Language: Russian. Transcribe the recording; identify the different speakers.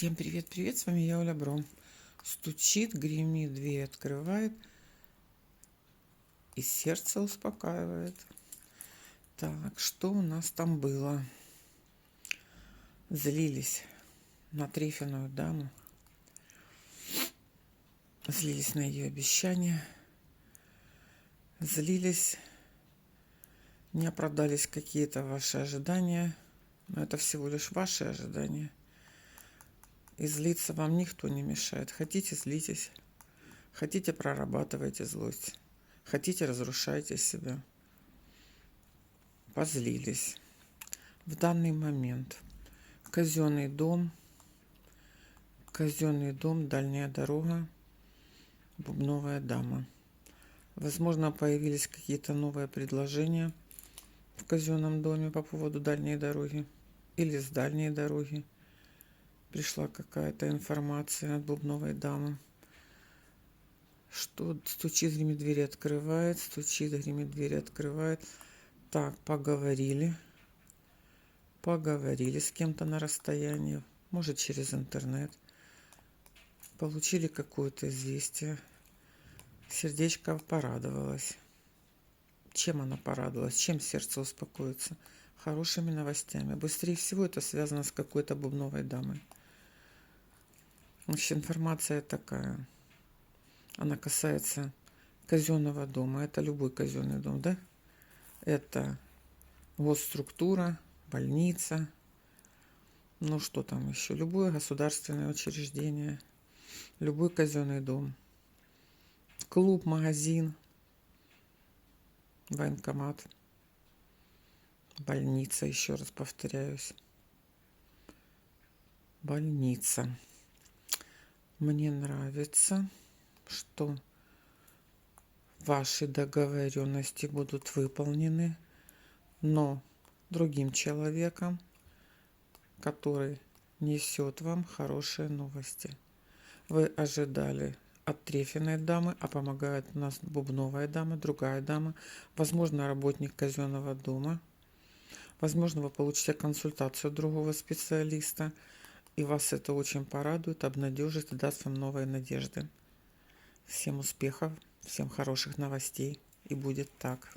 Speaker 1: Всем привет-привет, с вами я, Оля Бро. Стучит, гремит, дверь открывает и сердце успокаивает. Так, что у нас там было? Злились на Трефиную даму, злились на ее обещания, злились, не оправдались какие-то ваши ожидания, но это всего лишь ваши ожидания. И злиться вам никто не мешает. Хотите — злитесь. Хотите — прорабатывайте злость. Хотите — разрушайте себя. Позлились. В данный момент казенный дом, дальняя дорога, бубновая дама. Возможно, появились какие-то новые предложения в казенном доме по поводу дальней дороги или с дальней дороги. Пришла какая-то информация от бубновой дамы. Что стучит, гремит, двери открывает, стучит, гремит, двери открывает. Так, поговорили с кем-то на расстоянии, может, через интернет. Получили какое-то известие. Сердечко порадовалось. Чем она порадовалась? Чем сердце успокоится? Хорошими новостями. Быстрее всего это связано с какой-то бубновой дамой. Значит, информация такая. Она касается казенного дома. Это любой казенный дом, да? Это госструктура, больница. Ну что там еще? Любое государственное учреждение. Любой казенный дом. Клуб, магазин, военкомат, больница, еще раз повторяюсь. Больница. Мне нравится, что ваши договоренности будут выполнены, но другим человеком, который несет вам хорошие новости. Вы ожидали от Трефиной дамы, а помогает у нас бубновая дама, другая дама, возможно, работник казенного дома. Возможно, вы получите консультацию другого специалиста, и вас это очень порадует, обнадежит и даст вам новые надежды. Всем успехов, всем хороших новостей, и будет так.